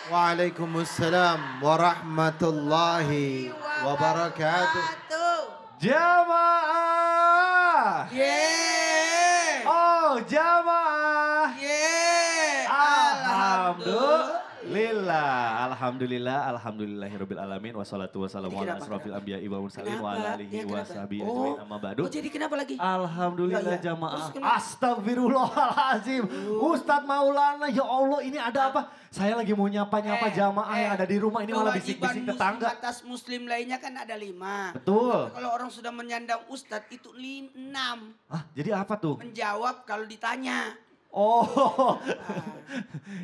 Waalaikumsalam warahmatullahi wabarakatuh. Jamaah. Yeay. Oh, jamaah. Yeay. Alhamdulillahirabbil alamin wassalatu wassalamu ala asrofil anbiya'i wal mursalin wa ala alihi wa sahbihi ajmain amma ba'du. Oh, jadi kenapa lagi? Alhamdulillah Ya. jamaah. Terus kenapa? Astagfirullahalazim. Ustadz Maulana, ya Allah ini ada apa? Saya lagi mau nyapa-nyapa jamaah yang ada di rumah ini malah bisik-bisik tetangga. Kewajiban atas muslim lainnya kan ada 5. Betul. Kalau orang sudah menyandang ustadz itu 6. Ah, jadi apa tuh? Menjawab kalau ditanya. Oh,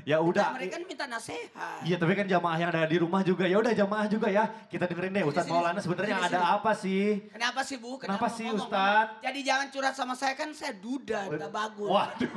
ya Nah, udah. mereka kan minta nasihat. Iya, tapi kan jamaah yang ada di rumah juga. Ya udah jamaah juga ya. Kita dengerin deh Ustadz Sini, Maulana sebenarnya sini, ada sini. apa sih? Kenapa sih Bu? Kenapa sih, Ngomong, Ustadz? ngomong. Jadi jangan curhat sama saya kan saya duda, tidak bagus. Waduh.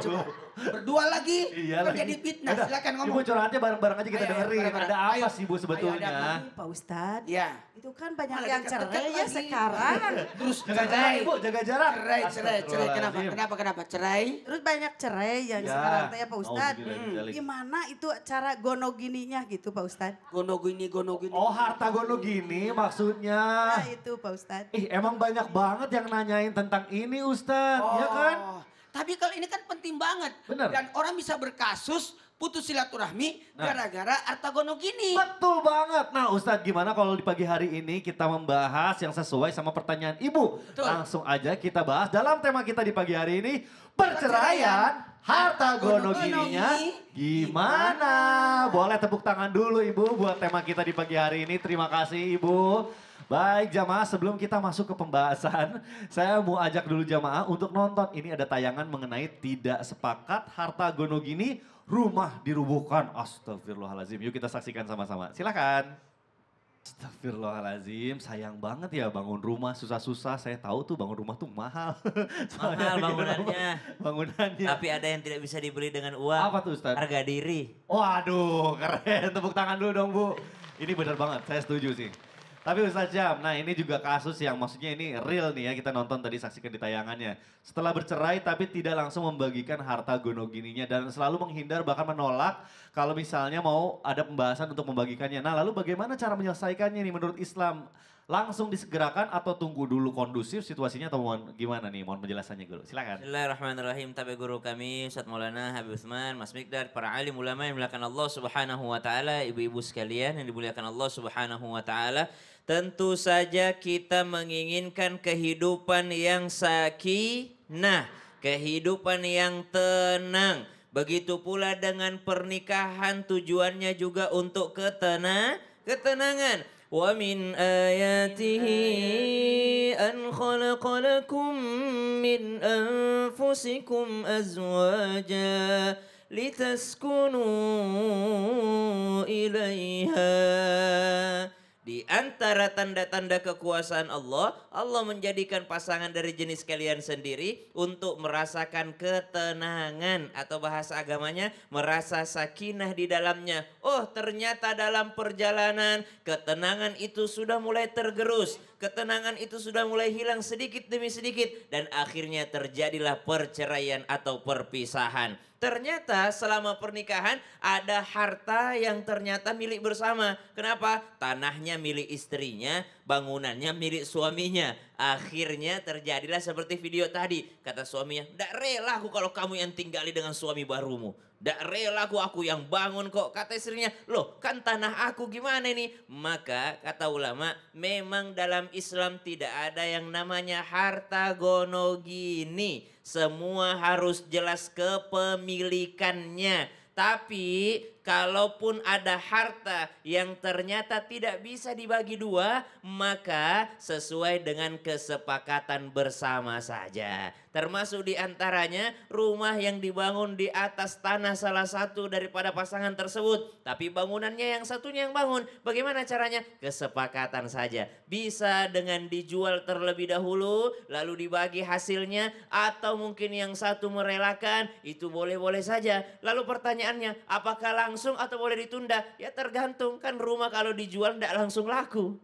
Coba. Berdua lagi, Iya kan lagi. jadi fitnah. Udah, Silakan ngomong. Ibu curhatnya bareng-bareng aja kita Ayo, dengerin. bareng-bareng. Ada apa Ayo. sih Bu sebetulnya? Ayo, ada Pak Ustadz, Ya. itu kan banyak Malah yang dekat-dekat cerai ya lagi. sekarang. Terus Jaga jarak Ibu, jaga jarak. Cerai. Kenapa? Astagfirullahaladzim. Cerai? Terus banyak cerai yang Ya. sekarang teh ya Pak Ustadz. Auzubillahi. Gimana itu cara gonogininya gitu Pak Ustadz? Gono gini. Oh, harta gono gini maksudnya. Nah itu Pak Ustadz. Emang banyak banget yang nanyain tentang ini Ustadz, ya kan? Tapi kalau ini kan penting banget. Bener. Dan orang bisa berkasus putus silaturahmi gara-gara harta gono gini. Betul banget. Nah Ustadz gimana kalau di pagi hari ini kita membahas yang sesuai sama pertanyaan Ibu. Betul. Langsung aja kita bahas dalam tema kita di pagi hari ini. Perceraian, harta gono gininya gimana? Boleh tepuk tangan dulu Ibu buat tema kita di pagi hari ini. Terima kasih Ibu. Baik jamaah, sebelum kita masuk ke pembahasan, saya mau ajak dulu jamaah untuk nonton. Ini ada tayangan mengenai tidak sepakat harta gono gini, rumah dirubuhkan. Astagfirullahaladzim, yuk kita saksikan sama-sama. Silakan. Astagfirullahaladzim, sayang banget ya bangun rumah susah-susah. Saya tahu tuh bangun rumah tuh mahal. Mahal bangunannya. Bangunannya. Tapi ada yang tidak bisa dibeli dengan uang. Apa tuh Ustaz? Harga diri. Waduh, keren. Tepuk tangan dulu dong Bu. Ini benar banget, saya setuju sih. Tapi Ustaz Jam, nah ini juga kasus yang maksudnya ini real nih ya, kita nonton tadi saksikan di tayangannya. Setelah bercerai tapi tidak langsung membagikan harta gono gininya dan selalu menghindar bahkan menolak kalau misalnya mau ada pembahasan untuk membagikannya. Nah lalu bagaimana cara menyelesaikannya nih menurut Islam? Langsung disegerakan atau tunggu dulu kondusif situasinya atau gimana nih? Mohon penjelasannya dulu, silakan. Bismillahirrahmanirrahim. Tabi guru kami Ustaz Maulana Habib Utsman, Mas Mikdad, para alim ulama yang dimuliakan Allah Subhanahu wa taala, ibu-ibu sekalian yang dimuliakan Allah Subhanahu wa taala. Tentu saja kita menginginkan kehidupan yang sakinah, kehidupan yang tenang. Begitu pula dengan pernikahan tujuannya juga untuk ketenangan. Wa min ayatihi an khalaqa lakum min anfusikum azwaja litaskunu ilaiha. Di antara tanda-tanda kekuasaan Allah, Allah menjadikan pasangan dari jenis kalian sendiri untuk merasakan ketenangan atau bahasa agamanya merasa sakinah di dalamnya. Oh, ternyata dalam perjalanan ketenangan itu sudah mulai tergerus. Ketenangan itu sudah mulai hilang sedikit demi sedikit dan akhirnya terjadilah perceraian atau perpisahan. Ternyata selama pernikahan ada harta yang ternyata milik bersama. Kenapa? Tanahnya milik istrinya, bangunannya milik suaminya. Akhirnya terjadilah seperti video tadi. Kata suaminya, "Ndak rela aku kalau kamu yang tinggali dengan suami barumu. Ndak rela aku yang bangun kok." Kata istrinya, "Loh kan tanah aku gimana ini?" Maka kata ulama, memang dalam Islam tidak ada yang namanya harta gono gini. Semua harus jelas kepemilikannya. Tapi kalaupun ada harta yang ternyata tidak bisa dibagi dua, maka sesuai dengan kesepakatan bersama saja. Termasuk diantaranya rumah yang dibangun di atas tanah salah satu daripada pasangan tersebut. Tapi bangunannya yang satunya yang bangun. Bagaimana caranya? Kesepakatan saja. Bisa dengan dijual terlebih dahulu, lalu dibagi hasilnya. Atau mungkin yang satu merelakan, itu boleh-boleh saja. Lalu pertanyaannya, apakah langsung atau boleh ditunda? Ya tergantung, kan rumah kalau dijual tidak langsung laku.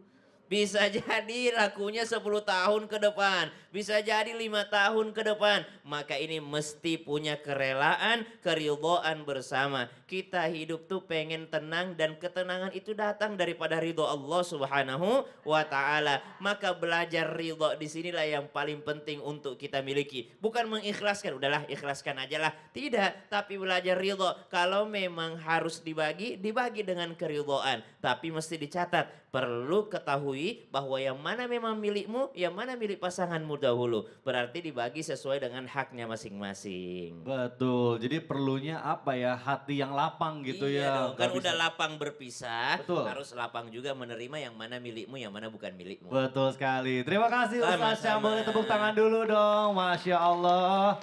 Bisa jadi lakunya 10 tahun ke depan. bisa jadi 5 tahun ke depan. Maka ini mesti punya kerelaan, keridhaan bersama. Kita hidup tuh pengen tenang dan ketenangan itu datang daripada ridho Allah Subhanahu wa taala. Maka belajar ridho di sinilah yang paling penting untuk kita miliki. Bukan mengikhlaskan, udahlah ikhlaskan aja lah. Tidak, tapi belajar ridho. Kalau memang harus dibagi, dibagi dengan keridhaan. Tapi mesti dicatat, perlu ketahui bahwa yang mana memang milikmu, yang mana milik pasanganmu dahulu. Berarti dibagi sesuai dengan haknya masing-masing. Betul, jadi perlunya apa ya, hati yang lapang gitu Iya ya. dong, kan Nggak udah bisa- lapang berpisah, Betul. harus lapang juga menerima yang mana milikmu, yang mana bukan milikmu. Betul sekali. Terima kasih Ustaz Syam. Sama-sama. Boleh tepuk tangan dulu dong. Masya Allah.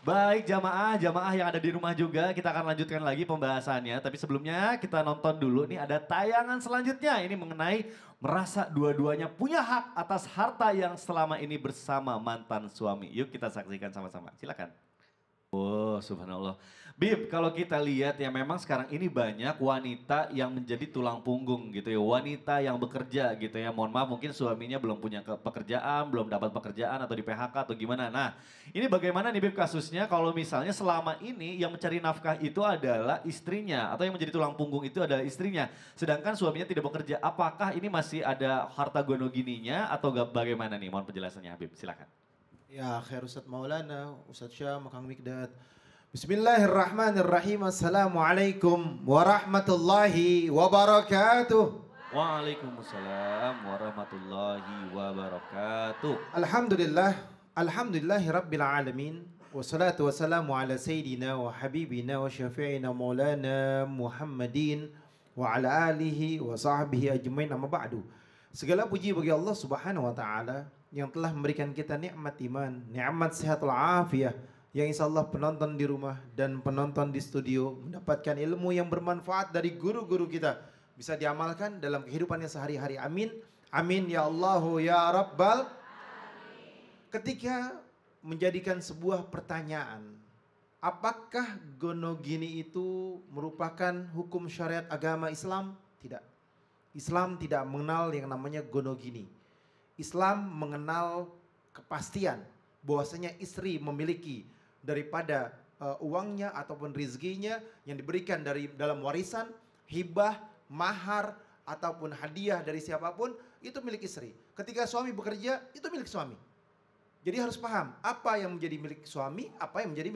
Baik jamaah yang ada di rumah juga, kita akan lanjutkan lagi pembahasannya. Tapi sebelumnya kita nonton dulu nih, ada tayangan selanjutnya. Ini mengenai merasa dua-duanya punya hak atas harta yang selama ini bersama mantan suami. Yuk kita saksikan sama-sama. Silakan. Oh subhanallah. Bib, kalau kita lihat ya memang sekarang ini banyak wanita yang menjadi tulang punggung gitu ya. Wanita yang bekerja gitu ya. Mohon maaf mungkin suaminya belum punya pekerjaan, belum dapat pekerjaan atau di PHK atau gimana. Nah ini bagaimana nih Bib kasusnya kalau misalnya selama ini yang mencari nafkah itu adalah istrinya. Atau yang menjadi tulang punggung itu adalah istrinya. Sedangkan suaminya tidak bekerja. Apakah ini masih ada harta gonogininya atau bagaimana nih? Mohon penjelasannya Habib, silakan. Ya khair Ustaz Maulana, Ustaz Syam, Kang Mikdad. Bismillahirrahmanirrahim. Assalamualaikum warahmatullahi wabarakatuh. Waalaikumsalam warahmatullahi wabarakatuh. Alhamdulillahi rabbil alamin. Wassalatu wassalamu ala sayyidina wa habibina wa syafi'ina maulana Muhammadin wa ala alihi wa sahbihi ajmain amma ba'du. Segala puji bagi Allah Subhanahu wa taala yang telah memberikan kita nikmat iman, nikmat sehatul afiyah, yang insyaallah penonton di rumah dan penonton di studio mendapatkan ilmu yang bermanfaat dari guru-guru kita, bisa diamalkan dalam kehidupannya sehari-hari. Amin. Amin ya Allahu ya Rabbal. Ketika menjadikan sebuah pertanyaan, apakah gonogini itu merupakan hukum syariat agama Islam? Tidak. Islam tidak mengenal yang namanya gonogini. Islam mengenal kepastian bahwasanya istri memiliki daripada uangnya ataupun rizkinya yang diberikan dari dalam warisan, hibah, mahar ataupun hadiah dari siapapun itu milik istri. Ketika suami bekerja itu milik suami. Jadi harus paham apa yang menjadi milik suami, apa yang menjadi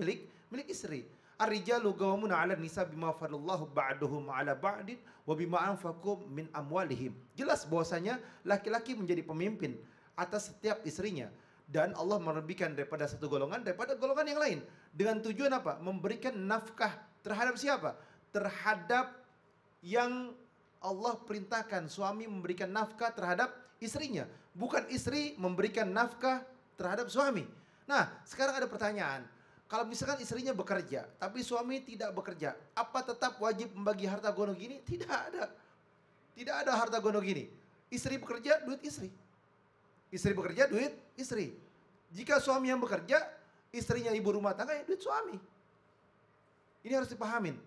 milik istri. Ar-rijalu qawwamuna 'ala nisa bima fadallahu ba'duhum 'ala ba'din wa bima anfaqu min amwalihim. Jelas bahwasanya laki-laki menjadi pemimpin atas setiap istrinya dan Allah menerbitkan daripada satu golongan daripada golongan yang lain dengan tujuan apa? Memberikan nafkah terhadap siapa? Terhadap yang Allah perintahkan suami memberikan nafkah terhadap istrinya, bukan istri memberikan nafkah terhadap suami. Nah, sekarang ada pertanyaan. Kalau misalkan istrinya bekerja, tapi suami tidak bekerja, apa tetap wajib membagi harta gonogini? Tidak ada. Tidak ada harta gonogini. Istri bekerja, duit istri. Istri bekerja, duit istri. Jika suami yang bekerja, istrinya ibu rumah tangga, ya duit suami. Ini harus dipahamin.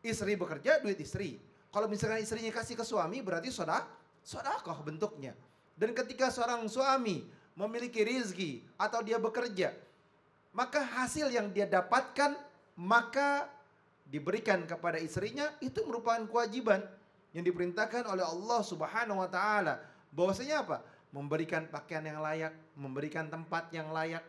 Istri bekerja, duit istri. Kalau misalkan istrinya kasih ke suami, berarti sodakoh bentuknya. Dan ketika seorang suami memiliki rizki atau dia bekerja, maka hasil yang dia dapatkan maka diberikan kepada istrinya, itu merupakan kewajiban yang diperintahkan oleh Allah Subhanahu wa taala. Bahwasanya apa? Memberikan pakaian yang layak, memberikan tempat yang layak,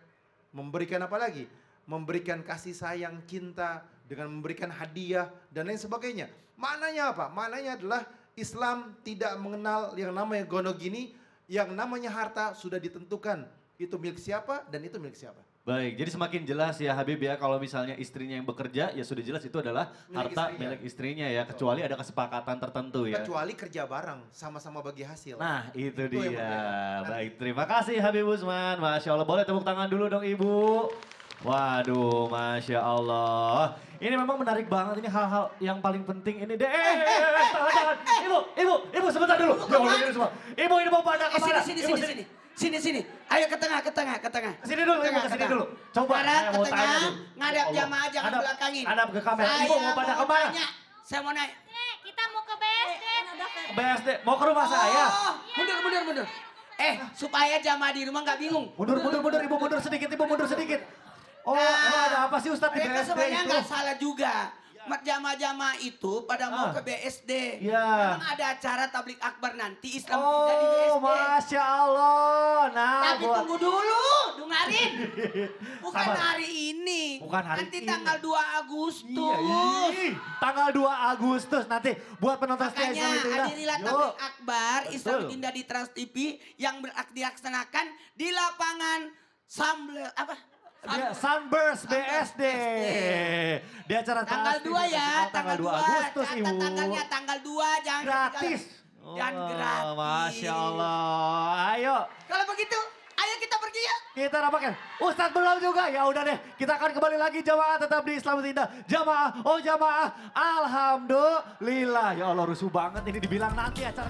memberikan apa lagi? Memberikan kasih sayang, cinta, dengan memberikan hadiah dan lain sebagainya. Maknanya apa? Maknanya adalah Islam tidak mengenal yang namanya gonogini, yang namanya harta sudah ditentukan itu milik siapa dan itu milik siapa. Baik, jadi semakin jelas ya Habib ya, kalau misalnya istrinya yang bekerja ya sudah jelas itu adalah harta milik istrinya ya, kecuali ada kesepakatan tertentu ya. Kecuali kerja bareng, sama-sama bagi hasil. Nah itu yang dia, berbeda. baik terima kasih Habib Usman, Masya Allah. Boleh tepuk tangan dulu dong Ibu. Waduh, Masya Allah. Ini memang menarik banget, ini hal-hal yang paling penting ini deh. Tahan. Ibu sebentar dulu. Ya Allah, ini semua. Ibu ini mau pada kemana? Sini. Ayo ke tengah. Sini dulu, Ibu kesini dulu. Coba Barat, saya ke mau tengah, tanya dulu. ngadap Ya Allah. jamaah, jangan belakangin. Hadap ke kamera, Ibu mau pada kemana? Saya mau nanya. Kita mau ke BSD. BSD, mau ke rumah saya. Oh, mundur. Supaya jamaah di rumah nggak bingung. Mundur, Ibu mundur sedikit, Ibu mundur sedikit. Oh, emang ada apa sih Ustadz di Mereka BSD sebenarnya itu? nggak salah juga. Jamaah-jamaah itu pada mau ke BSD. Iya. Memang ada acara tablik akbar nanti Islam pindah di BSD. Oh, Masya Allah. Nah, Tapi tunggu dulu, dengarin. Bukan Sabar. hari ini. Bukan hari nanti ini. tanggal 2 Agustus. Iya, tanggal 2 Agustus nanti buat penonton setia Makanya Islam itu udah. hadirilah Yuk. tablik akbar Islam Betul. pindah di Trans TV yang dilaksanakan di lapangan Sambel apa? Sunburst BSD. Di acara Tanggal 2 ya, tanggal 2 Agustus, Catat Ibu. tanggalnya tanggal 2 jangan Gratis. ketinggalan. Dan Wah, gratis. Masya Allah. Ayo, Kalau begitu, ayo kita pergi ya. kita rapatkan. Ustadz belum juga. Ya udah deh, kita akan kembali lagi jamaah tetap di Islam Indah. Jamaah, oh jamaah. Alhamdulillah. Ya Allah rusuh banget ini dibilang nanti acara.